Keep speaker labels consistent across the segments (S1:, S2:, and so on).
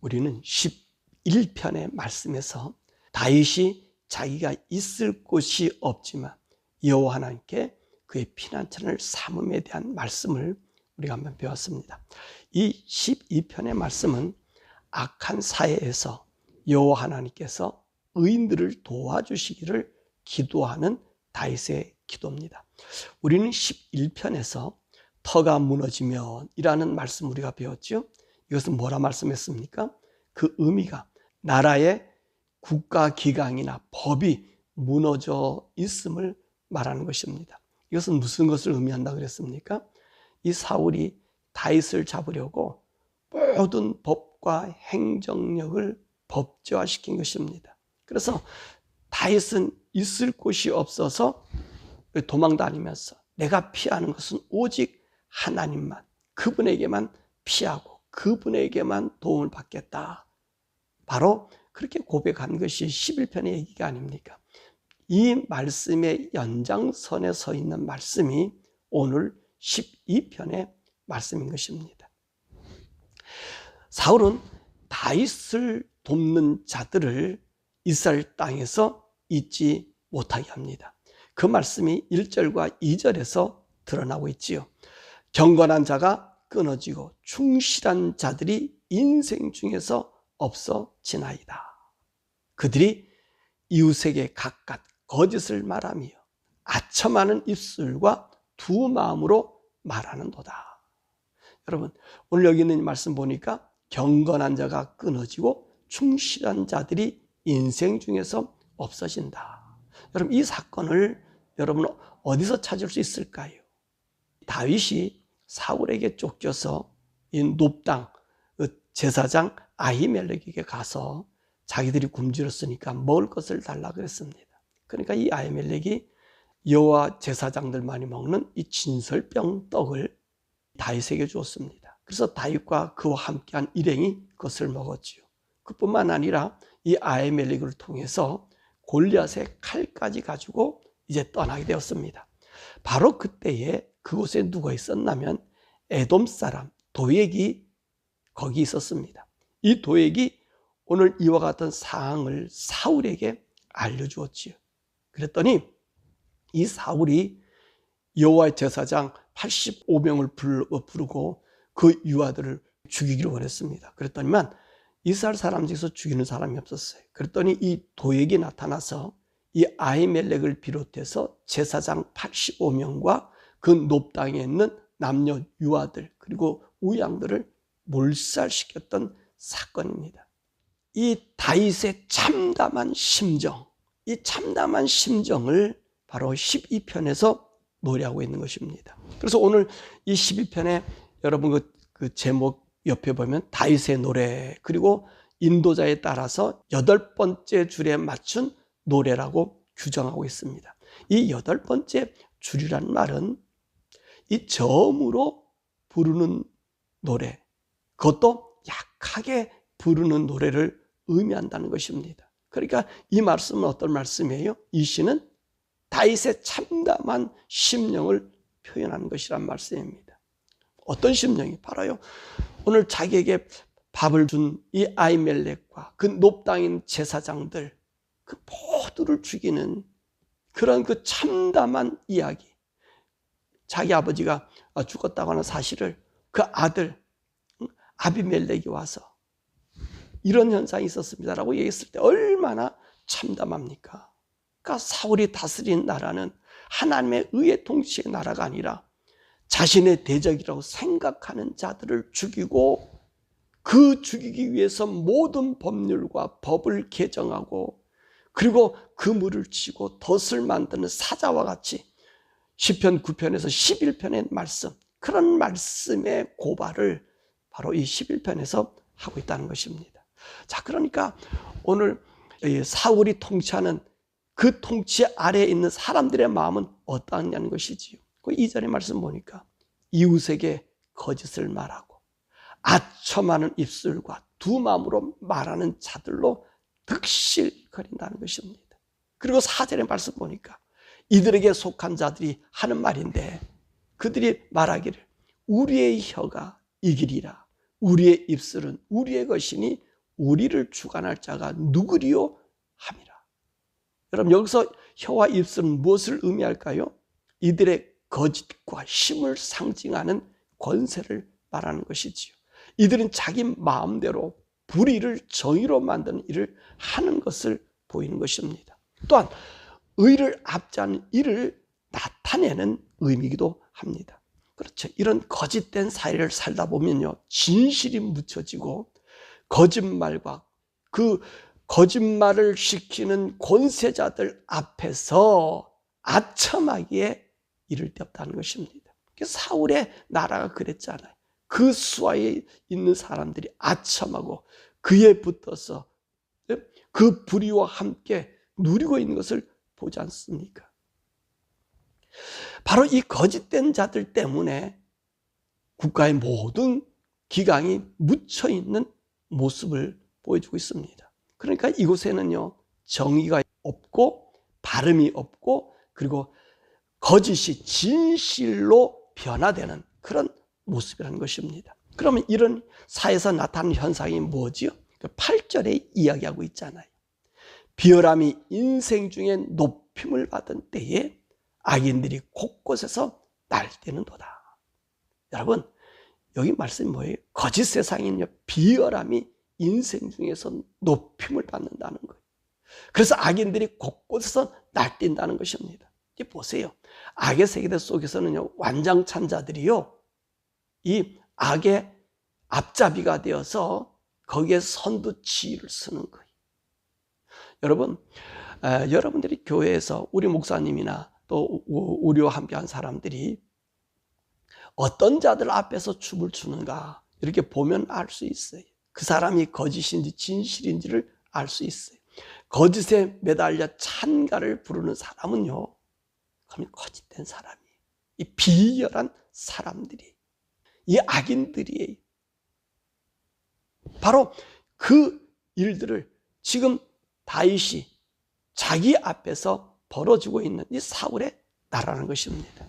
S1: 우리는 11편의 말씀에서 다윗이 자기가 있을 곳이 없지만 여호와 하나님께 그의 피난처를 삼음에 대한 말씀을 우리가 한번 배웠습니다. 이 12편의 말씀은 악한 사회에서 여호와 하나님께서 의인들을 도와주시기를 기도하는 다윗의 기도입니다. 우리는 11편에서 터가 무너지면 이라는 말씀 우리가 배웠죠. 이것은 뭐라 말씀했습니까? 그 의미가 나라의 국가기강이나 법이 무너져 있음을 말하는 것입니다. 이것은 무슨 것을 의미한다 그랬습니까? 이 사울이 다윗을 잡으려고 모든 법과 행정력을 법제화시킨 것입니다. 그래서 다윗은 있을 곳이 없어서 도망다니면서 내가 피하는 것은 오직 하나님만, 그분에게만 피하고 그분에게만 도움을 받겠다. 바로 그렇게 고백한 것이 11편의 얘기가 아닙니까? 이 말씀의 연장선에 서 있는 말씀이 오늘 12편의 말씀인 것입니다. 사울은 다윗을 돕는 자들을 이스라엘 땅에서 잊지 못하게 합니다. 그 말씀이 1절과 2절에서 드러나고 있지요. 경건한 자가 끊어지고 충실한 자들이 인생 중에서 없어지나이다. 그들이 이웃에게 각각 거짓을 말하며 아첨하는 입술과 두 마음으로 말하는도다. 여러분, 오늘 여기 있는 말씀 보니까 경건한 자가 끊어지고 충실한 자들이 인생 중에서 없어진다. 여러분, 이 사건을 여러분 어디서 찾을 수 있을까요? 다윗이 사울에게 쫓겨서 이 놉당 제사장 아히멜렉에게 가서 자기들이 굶주렸으니까 먹을 것을 달라 그랬습니다. 그러니까 이 아히멜렉이 여호와 제사장들만이 먹는 이 진설병 떡을 다윗에게 주었습니다. 그래서 다윗과 그와 함께한 일행이 그것을 먹었지요. 그뿐만 아니라 이 아히멜렉을 통해서 골리앗의 칼까지 가지고 이제 떠나게 되었습니다. 바로 그때에 그곳에 누가 있었냐면 에돔 사람 도액이 거기 있었습니다. 이 도액이 오늘 이와 같은 사항을 사울에게 알려주었지요. 그랬더니 이 사울이 여호와의 제사장 85명을 부르고 그 유아들을 죽이기를 원했습니다. 그랬더니만 이스라엘 사람 중에서 죽이는 사람이 없었어요. 그랬더니 이 도액이 나타나서 이 아히멜렉을 비롯해서 제사장 85명과 그 놉당에 있는 남녀 유아들 그리고 우양들을 몰살시켰던 사건입니다. 이 다윗의 참담한 심정, 이 참담한 심정을 바로 12편에서 노래하고 있는 것입니다. 그래서 오늘 이 12편에 여러분 그 제목 옆에 보면 다윗의 노래 그리고 인도자에 따라서 8번째 줄에 맞춘 노래라고 규정하고 있습니다. 이 8번째 줄이라는 말은 이 저음으로 부르는 노래, 그것도 약하게 부르는 노래를 의미한다는 것입니다. 그러니까 이 말씀은 어떤 말씀이에요? 이 시는 다윗의 참담한 심령을 표현하는 것이란 말씀입니다. 어떤 심령이? 바로요, 오늘 자기에게 밥을 준 이 아히멜렉과 그 놉당인 제사장들 그 모두를 죽이는 그런 그 참담한 이야기. 자기 아버지가 죽었다고 하는 사실을 그 아들 아비멜렉이 와서 이런 현상이 있었습니다라고 얘기했을 때 얼마나 참담합니까? 그러니까 사울이 다스린 나라는 하나님의 의의 통치의 나라가 아니라 자신의 대적이라고 생각하는 자들을 죽이고 그 죽이기 위해서 모든 법률과 법을 개정하고 그리고 그물을 치고 덫을 만드는 사자와 같이 시편 9편에서 11편의 말씀, 그런 말씀의 고발을 바로 이 11편에서 하고 있다는 것입니다. 자, 그러니까 오늘 사울이 통치하는 그 통치 아래에 있는 사람들의 마음은 어떠냐는 것이지요. 그 2절의 말씀 보니까 이웃에게 거짓을 말하고 아첨하는 입술과 두 마음으로 말하는 자들로 득실거린다는 것입니다. 그리고 4절의 말씀 보니까 이들에게 속한 자들이 하는 말인데 그들이 말하기를 우리의 혀가 이기리라, 우리의 입술은 우리의 것이니 우리를 주관할 자가 누구리요 함이라. 여러분, 여기서 혀와 입술은 무엇을 의미할까요? 이들의 거짓과 힘을 상징하는 권세를 말하는 것이지요. 이들은 자기 마음대로 불의를 정의로 만드는 일을 하는 것을 보이는 것입니다. 또한 의를 압제하는 일을 나타내는 의미이기도 합니다. 그렇죠. 이런 거짓된 사회를 살다 보면요, 진실이 묻혀지고 거짓말과 그 거짓말을 시키는 권세자들 앞에서 아첨하기에 이를 데 없다는 것입니다. 사울의 나라가 그랬잖아요. 그 수하에 있는 사람들이 아첨하고 그에 붙어서 그 불의와 함께 누리고 있는 것을 보지 않습니까? 바로 이 거짓된 자들 때문에 국가의 모든 기강이 묻혀 있는 모습을 보여주고 있습니다. 그러니까 이곳에는요, 정의가 없고 바름이 없고 그리고 거짓이 진실로 변화되는 그런 모습이라는 것입니다. 그러면 이런 사회에서 나타나는 현상이 뭐지요? 8절에 이야기하고 있잖아요. 비열함이 인생 중에 높임을 받은 때에 악인들이 곳곳에서 날뛰는도다. 여러분, 여기 말씀이 뭐예요? 거짓 세상에는요, 비열함이 인생 중에서 높임을 받는다는 거예요. 그래서 악인들이 곳곳에서 날뛴다는 것입니다. 이제 보세요. 악의 세계대 속에서는요, 완장찬자들이요, 이 악의 앞잡이가 되어서 거기에 선두치를 쓰는 거예요. 여러분, 여러분들이 교회에서 우리 목사님이나 또 우리와 함께한 사람들이 어떤 자들 앞에서 춤을 추는가 이렇게 보면 알 수 있어요. 그 사람이 거짓인지 진실인지를 알 수 있어요. 거짓에 매달려 찬가를 부르는 사람은요, 그럼 거짓된 사람이에요. 이 비열한 사람들이, 이 악인들이에요. 바로 그 일들을 지금 다윗이 자기 앞에서 벌어지고 있는 이 사울의 나라라는 것입니다.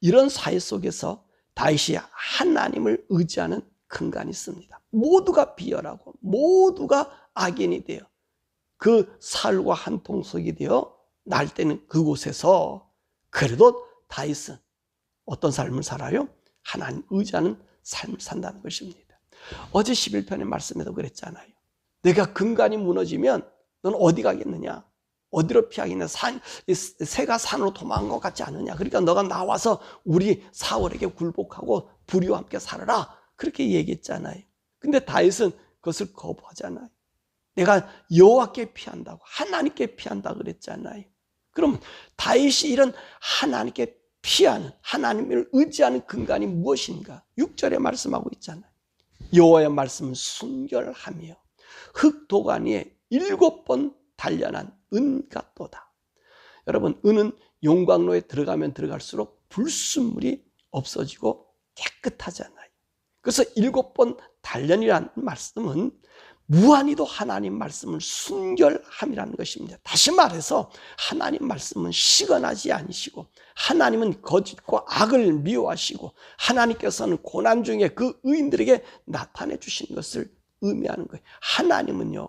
S1: 이런 사회 속에서 다윗이 하나님을 의지하는 근간이 있습니다. 모두가 비열하고 모두가 악인이 되어 그 살과 한 통속이 되어 날때는 그곳에서 그래도 다윗은 어떤 삶을 살아요? 하나님 의지하는 삶을 산다는 것입니다. 어제 11편의 말씀에도 그랬잖아요. 내가 근간이 무너지면 넌 어디 가겠느냐? 어디로 피하겠냐? 새가 산으로 도망간 것 같지 않느냐? 그러니까 너가 나와서 우리 사울에게 굴복하고 불의와 함께 살아라. 그렇게 얘기했잖아요. 근데 다윗은 그것을 거부하잖아요. 내가 여호와께 피한다고, 하나님께 피한다 그랬잖아요. 그럼 다윗이 이런 하나님께 피하는, 하나님을 의지하는 근간이 무엇인가? 6절에 말씀하고 있잖아요. 여호와의 말씀은 순결하며 흙도간 위에 7번 단련한 은 같도다. 여러분, 은은 용광로에 들어가면 들어갈수록 불순물이 없어지고 깨끗하잖아요. 그래서 7번 단련이라는 말씀은 무한히도 하나님 말씀을 순결함이라는 것입니다. 다시 말해서 하나님 말씀은 시건하지 않으시고 하나님은 거짓과 악을 미워하시고 하나님께서는 고난 중에 그 의인들에게 나타내 주신 것을 의미하는 거예요. 하나님은요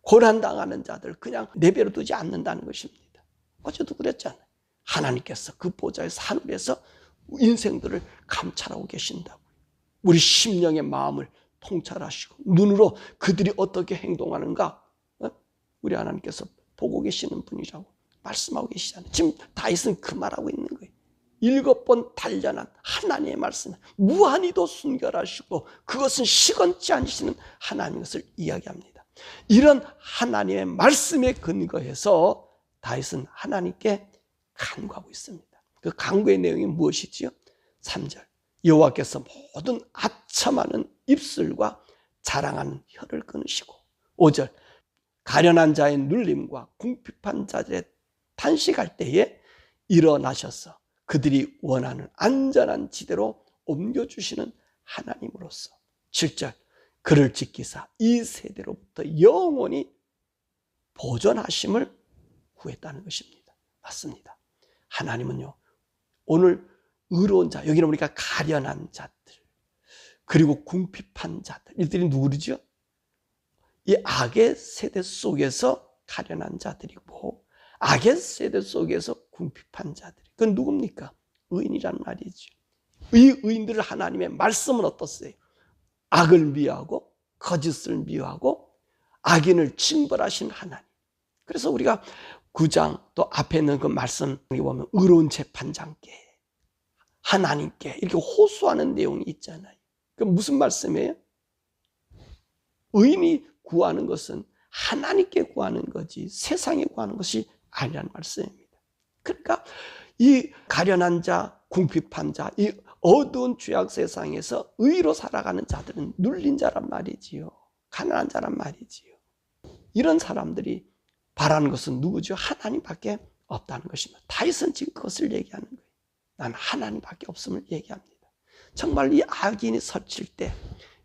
S1: 고난당하는 자들 그냥 내버려 두지 않는다는 것입니다. 어제도 그랬잖아요. 하나님께서 그 보좌에서 하늘에서 인생들을 감찰하고 계신다고요. 우리 심령의 마음을 통찰하시고 눈으로 그들이 어떻게 행동하는가 우리 하나님께서 보고 계시는 분이라고 말씀하고 계시잖아요. 지금 다윗은 그 말하고 있는 거예요. 7번 단련한 하나님의 말씀, 무한히도 순결하시고 그것은 시건치 않으시는 하나님의 것을 이야기합니다. 이런 하나님의 말씀에 근거해서 다윗은 하나님께 간구하고 있습니다. 그 간구의 내용이 무엇이지요? 3절 여호와께서 모든 아첨하는 입술과 자랑하는 혀를 끊으시고 5절 가련한 자의 눌림과 궁핍한 자들의 탄식할 때에 일어나셔서 그들이 원하는 안전한 지대로 옮겨주시는 하나님으로서 7절 그를 지키사 이 세대로부터 영원히 보존하심을 구했다는 것입니다. 맞습니다. 하나님은요 오늘 의로운 자, 여기는 우리가 가련한 자들 그리고 궁핍한 자들 이들이 누구죠? 이 악의 세대 속에서 가련한 자들이고 악의 세대 속에서 궁핍한 자들이, 그건 누굽니까? 의인이란 말이죠. 이 의인들을 하나님의 말씀은 어떻어요? 악을 미워하고 거짓을 미워하고 악인을 징벌하신 하나님. 그래서 우리가 9장 또 앞에 있는 그 말씀 보면 의로운 재판장께 하나님께 이렇게 호소하는 내용이 있잖아요. 그 무슨 말씀이에요? 의인이 구하는 것은 하나님께 구하는 거지 세상에 구하는 것이 아니라는 말씀입니다. 그러니까 이 가련한 자, 궁핍한 자, 이 어두운 죄악 세상에서 의로 살아가는 자들은 눌린 자란 말이지요. 가난한 자란 말이지요. 이런 사람들이 바라는 것은 누구죠? 하나님밖에 없다는 것입니다. 다윗은 지금 그것을 얘기하는 거예요. 난 하나님밖에 없음을 얘기합니다. 정말 이 악인이 서칠 때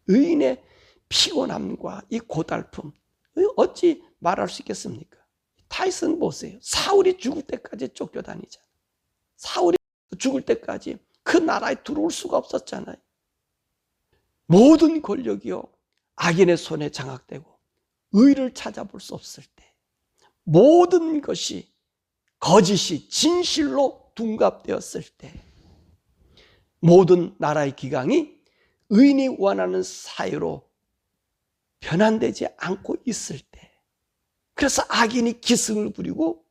S1: 의인의 피곤함과 이 고달픔 어찌 말할 수 있겠습니까? 다윗은 보세요. 사울이 죽을 때까지 쫓겨다니잖아요. 사울이 죽을 때까지 그 나라에 들어올 수가 없었잖아요. 모든 권력이요 악인의 손에 장악되고 의를 찾아볼 수 없을 때 모든 것이 거짓이 진실로 둔갑되었을 때 모든 나라의 기강이 의인이 원하는 사회로 변환되지 않고 있을 때 그래서 악인이 기승을 부리고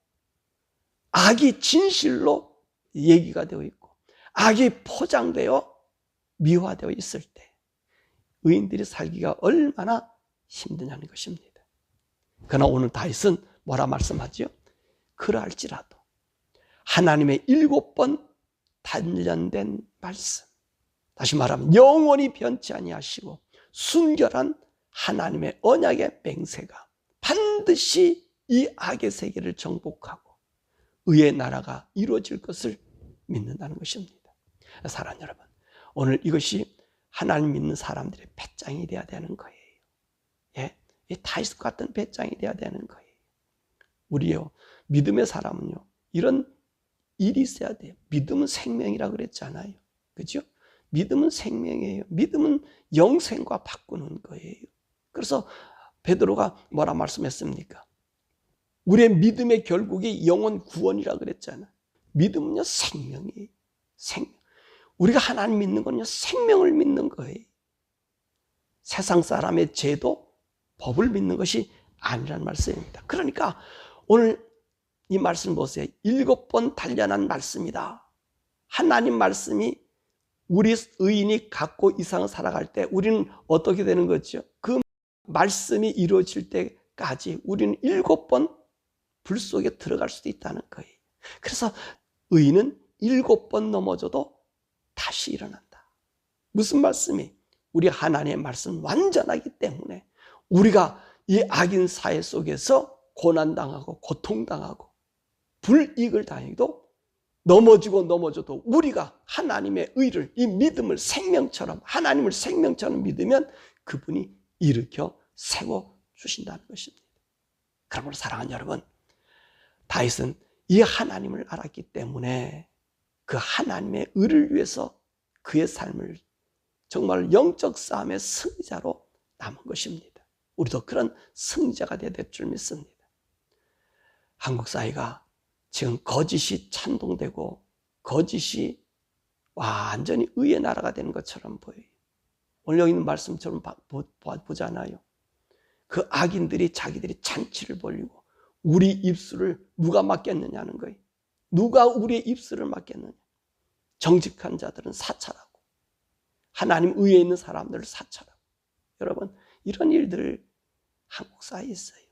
S1: 악이 진실로 얘기가 되어 있고 악이 포장되어 미화되어 있을 때 의인들이 살기가 얼마나 힘드냐는 것입니다. 그러나 오늘 다윗은 뭐라 말씀하죠? 그러할지라도 하나님의 7번 단련된 말씀, 다시 말하면 영원히 변치 아니하시고 순결한 하나님의 언약의 맹세가 반드시 이 악의 세계를 정복하고 의의 나라가 이루어질 것을 믿는다는 것입니다. 사랑하는 여러분, 오늘 이것이 하나님 믿는 사람들의 배짱이 되어야 되는 거예요. 예, 이 다윗 같은 배짱이 되어야 되는 거예요. 우리요 믿음의 사람은요 이런 일이 있어야 돼요. 믿음은 생명이라고 그랬잖아요. 그죠? 믿음은 생명이에요. 믿음은 영생과 바꾸는 거예요. 그래서 베드로가 뭐라 말씀했습니까? 우리의 믿음의 결국이 영혼 구원이라고 그랬잖아요. 믿음은요 생명이에요. 생명. 우리가 하나님 믿는 건요 생명을 믿는 거예요. 세상 사람의 제도, 법을 믿는 것이 아니라는 말씀입니다. 그러니까 오늘 이 말씀 보세요. 7번 단련한 말씀이다. 하나님 말씀이 우리 의인이 갖고 이 세상을 살아갈 때 우리는 어떻게 되는 거죠? 그 말씀이 이루어질 때까지 우리는 7번 불 속에 들어갈 수도 있다는 거예요. 그래서 의인은 7번 넘어져도 다시 일어난다. 무슨 말씀이? 우리 하나님의 말씀 완전하기 때문에 우리가 이 악인 사회 속에서 고난당하고 고통당하고 불이익을 당해도 넘어져도 우리가 하나님의 의를, 이 믿음을 생명처럼, 하나님을 생명처럼 믿으면 그분이 일으켜 세워주신다는 것입니다. 그러므로 사랑하는 여러분, 다윗은 이 하나님을 알았기 때문에 그 하나님의 의를 위해서 그의 삶을 정말 영적 싸움의 승리자로 남은 것입니다. 우리도 그런 승리자가 되어야 될 줄 믿습니다. 한국 사회가 지금 거짓이 찬동되고 거짓이 완전히 의의 나라가 되는 것처럼 보여요. 오늘 여기 있는 말씀처럼 보잖아요. 그 악인들이 자기들이 잔치를 벌이고 우리 입술을 누가 막겠느냐는 거예요. 누가 우리의 입술을 막겠느냐. 정직한 자들은 사찰하고 하나님 의에 있는 사람들을 사찰하고. 여러분 이런 일들 한국 사회에 있어요.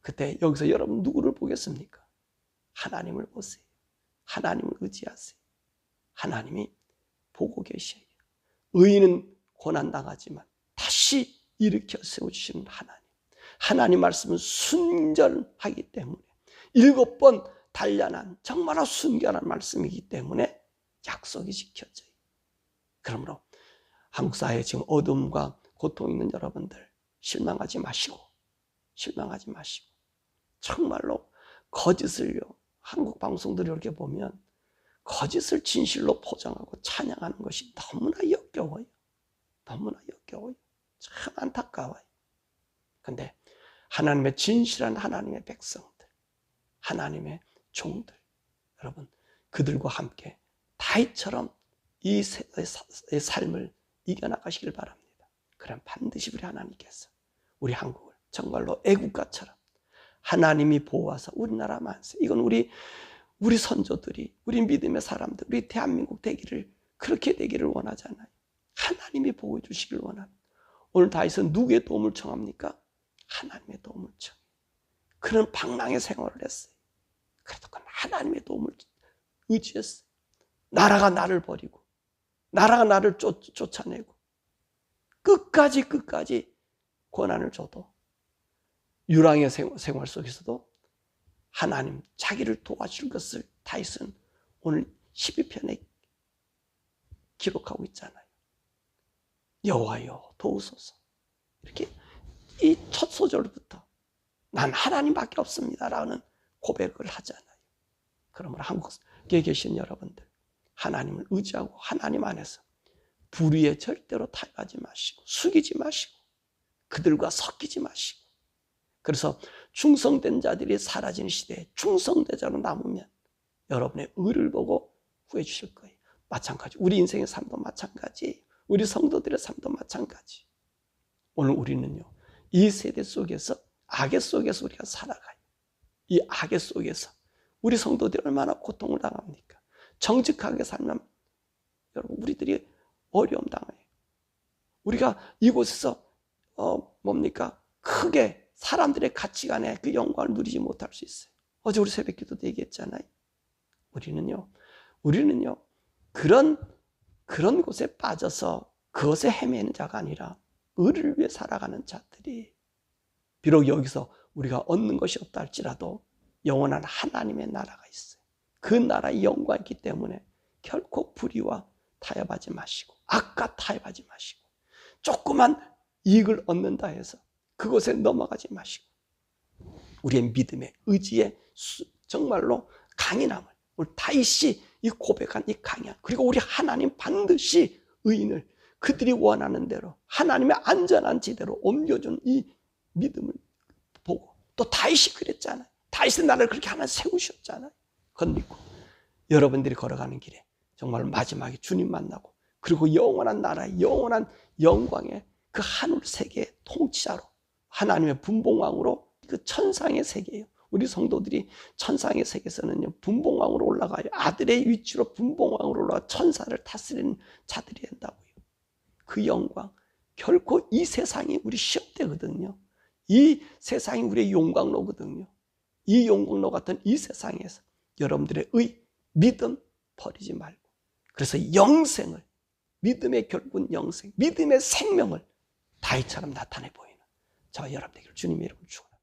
S1: 그때 여기서 여러분 누구를 보겠습니까? 하나님을 보세요. 하나님을 의지하세요. 하나님이 보고 계셔요. 의인은 고난당하지만 다시 일으켜 세워주시는 하나님. 하나님 말씀은 순결하기 때문에 7번 단련한 정말로 순결한 말씀이기 때문에 약속이 지켜져요. 그러므로 한국 사회에 지금 어둠과 고통 있는 여러분들 실망하지 마시고 정말로 거짓을요 한국 방송들을 이렇게 보면 거짓을 진실로 포장하고 찬양하는 것이 너무나 역겨워요. 참 안타까워요. 근데 하나님의 진실한 하나님의 백성들, 하나님의 종들, 여러분 그들과 함께 다윗처럼 이 삶을 이겨나가시길 바랍니다. 그럼 반드시 우리 하나님께서 우리 한국을 정말로 애국가처럼 하나님이 보호하사 우리나라 만세, 이건 우리 선조들이, 우리 믿음의 사람들, 우리 대한민국 되기를, 그렇게 되기를 원하잖아요. 하나님이 보호해 주시길 원합니다. 오늘 다윗은 누구의 도움을 청합니까? 하나님의 도움을 청해요. 그런 방랑의 생활을 했어요. 그래도 그건 하나님의 도움을 의지했어요. 나라가 나를 버리고 나라가 나를 쫓아내고 끝까지 고난을 줘도 유랑의 생활 속에서도 하나님 자기를 도와줄 것을 다윗은 오늘 12편에 기록하고 있잖아요. 여호와여 도우소서. 이렇게 이 첫 소절부터 난 하나님밖에 없습니다라는 고백을 하잖아요. 그러므로 한국에 계신 여러분들, 하나님을 의지하고 하나님 안에서 불의에 절대로 타협하지 마시고 숙이지 마시고 그들과 섞이지 마시고, 그래서 충성된 자들이 사라지는 시대에 충성된 자로 남으면 여러분의 의를 보고 구해 주실 거예요. 마찬가지, 우리 인생의 삶도 마찬가지예요. 우리 성도들의 삶도 마찬가지. 오늘 우리는요, 이 세대 속에서, 악의 속에서 우리가 살아가요. 이 악의 속에서 우리 성도들이 얼마나 고통을 당합니까? 정직하게 살면 여러분 우리들이 어려움 당해요. 우리가 이곳에서 크게 사람들의 가치관에 그 영광을 누리지 못할 수 있어요. 어제 우리 새벽 기도 때 얘기했잖아요. 우리는요 그런 곳에 빠져서 그것에 헤매는 자가 아니라 의를 위해 살아가는 자들이, 비록 여기서 우리가 얻는 것이 없다 할지라도 영원한 하나님의 나라가 있어요. 그 나라의 영광이 있기 때문에 결코 불의와 타협하지 마시고 악과 타협하지 마시고 조그만 이익을 얻는다 해서 그곳에 넘어가지 마시고 우리의 믿음의 의지의 정말로 강인함을, 오늘 다윗이 이 고백한 이 강한, 그리고 우리 하나님 반드시 의인을 그들이 원하는 대로 하나님의 안전한 지대로 옮겨준 이 믿음을 보고, 또 다윗이 그랬잖아요. 다윗의 나라를 그렇게 하나 세우셨잖아요. 그건 믿고 여러분들이 걸어가는 길에 정말 마지막에 주님 만나고, 그리고 영원한 나라의 영원한 영광의 그 하늘 세계의 통치자로, 하나님의 분봉왕으로, 그 천상의 세계예요. 우리 성도들이 천상의 세계에서는요 분봉왕으로 올라가요. 아들의 위치로 분봉왕으로 올라가 천사를 다스리는 자들이 된다고요. 그 영광, 결코 이 세상이 우리 시험대거든요. 이 세상이 우리의 용광로거든요. 이 용광로 같은 이 세상에서 여러분들의 믿음 버리지 말고, 그래서 영생을, 믿음의 결국은 영생, 믿음의 생명을 다윗처럼 나타내 보이는 저와 여러분 되기를 주님의 이름으로 축원합니다.